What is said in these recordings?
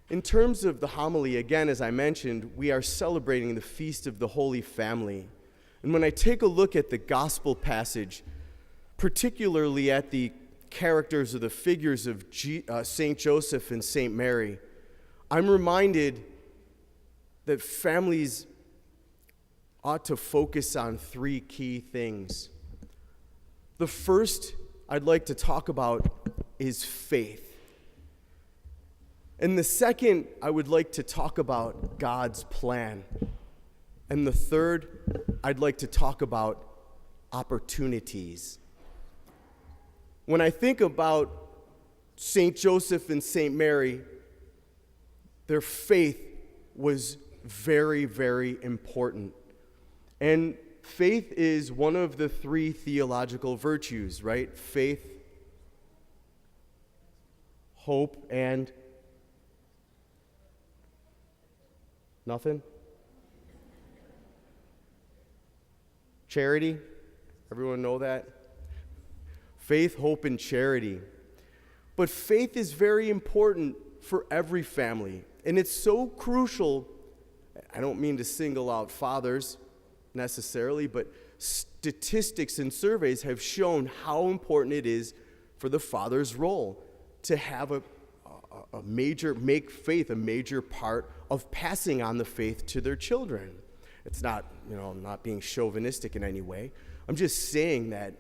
In terms of the homily, again, as I mentioned, we are celebrating the Feast of the Holy Family. And when I take a look at the gospel passage, particularly at the characters or the figures of St. Joseph and St. Mary, I'm reminded that families ought to focus on three key things. The first I'd like to talk about is faith. And the second, I would like to talk about God's plan. And the third, I'd like to talk about opportunities. When I think about St. Joseph and St. Mary, their faith was very, very important. And faith is one of the three theological virtues, right? Faith, hope, and nothing? Charity? Everyone know that? Faith, hope, and charity. But faith is very important for every family. And it's so crucial. I don't mean to single out fathers necessarily, but statistics and surveys have shown how important it is for the father's role to have make faith a major part of passing on the faith to their children. It's not, I'm not being chauvinistic in any way. I'm just saying that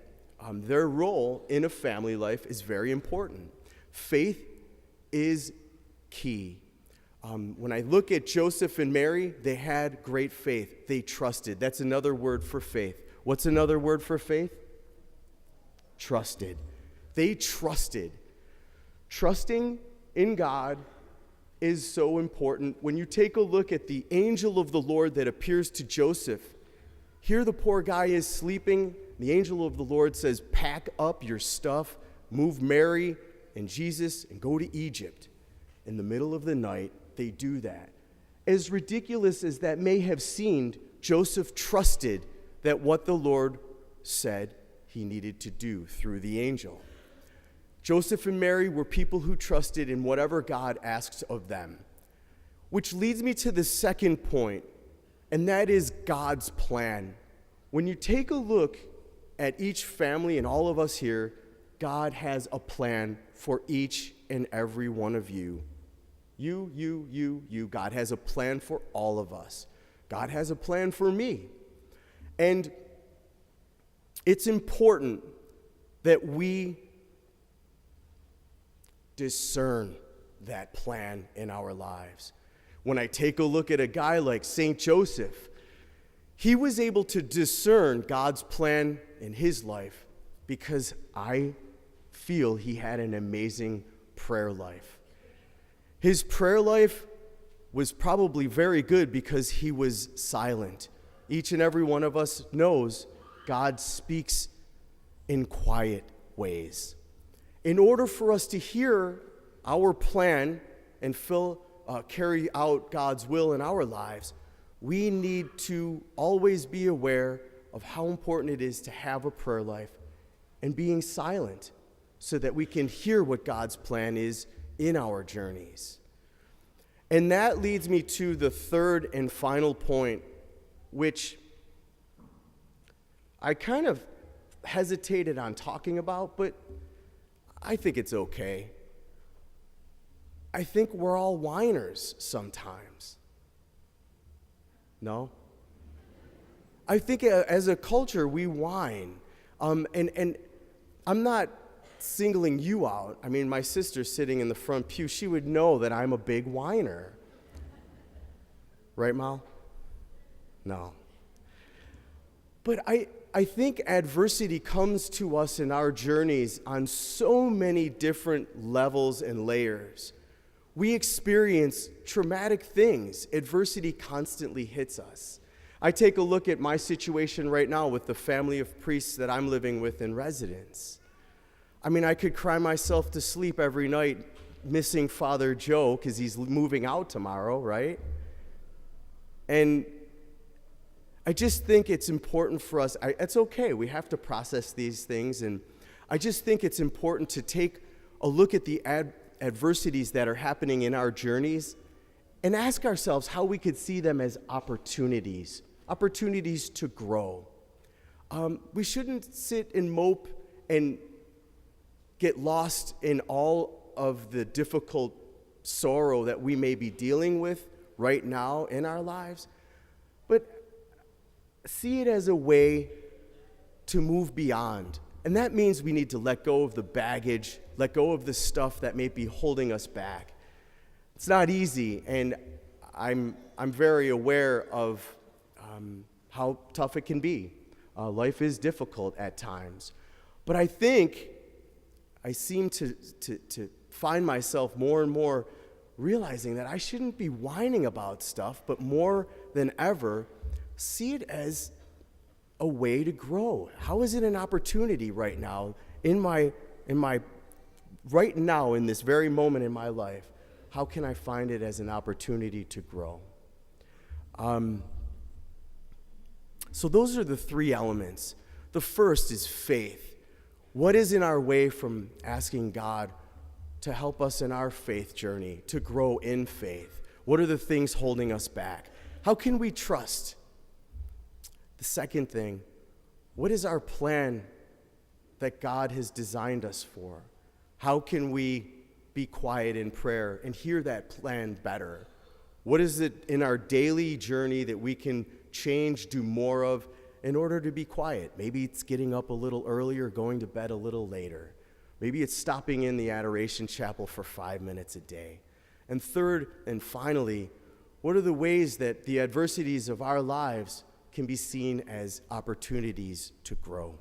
their role in a family life is very important. Faith is key. When I look at Joseph and Mary, they had great faith. They trusted. That's another word for faith. What's another word for faith? Trusted. They trusted. Trusting in God is so important. When you take a look at the angel of the Lord that appears to Joseph, here the poor guy is sleeping. The angel of the Lord says, pack up your stuff, move Mary and Jesus, and go to Egypt. In the middle of the night, they do that. As ridiculous as that may have seemed, Joseph trusted that what the Lord said he needed to do through the angel. Joseph and Mary were people who trusted in whatever God asked of them. Which leads me to the second point, and that is God's plan. When you take a look at each family and all of us here, God has a plan for each and every one of you. You. God has a plan for all of us. God has a plan for me. And it's important that we discern that plan in our lives. When I take a look at a guy like St. Joseph, he was able to discern God's plan in his life because I feel he had an amazing prayer life. His prayer life was probably very good because he was silent. Each and every one of us knows God speaks in quiet ways. In order for us to hear our plan and carry out God's will in our lives, we need to always be aware of how important it is to have a prayer life and being silent so that we can hear what God's plan is in our journeys. And that leads me to the third and final point, which I kind of hesitated on talking about, but I think it's okay. I think we're all whiners sometimes. No? I think as a culture, we whine. And I'm not singling you out. I mean, my sister's sitting in the front pew. She would know that I'm a big whiner. Right, Mal? No. But I think adversity comes to us in our journeys on so many different levels and layers. We experience traumatic things. Adversity constantly hits us. I take a look at my situation right now with the family of priests that I'm living with in residence. I mean, I could cry myself to sleep every night missing Father Joe because he's moving out tomorrow, right? And I just think it's important for us. It's okay. We have to process these things. And I just think it's important to take a look at the adversities that are happening in our journeys and ask ourselves how we could see them as opportunities to grow. We shouldn't sit and mope and get lost in all of the difficult sorrow that we may be dealing with right now in our lives, but see it as a way to move beyond. And that means we need to let go of the baggage, let go of the stuff that may be holding us back. It's not easy, and I'm very aware of how tough it can be. Life is difficult at times. But I think I seem to find myself more and more realizing that I shouldn't be whining about stuff, but more than ever, see it as a way to grow. How is it an opportunity right now in this very moment in my life? How can I find it as an opportunity to grow? So those are the three elements. The first is faith. What is in our way from asking God to help us in our faith journey, to grow in faith? What are the things holding us back? How can we trust? The second thing, what is our plan that God has designed us for? How can we be quiet in prayer and hear that plan better? What is it in our daily journey that we can change, do more of in order to be quiet? Maybe it's getting up a little earlier, going to bed a little later. Maybe it's stopping in the Adoration Chapel for 5 minutes a day. And third and finally, what are the ways that the adversities of our lives can be seen as opportunities to grow?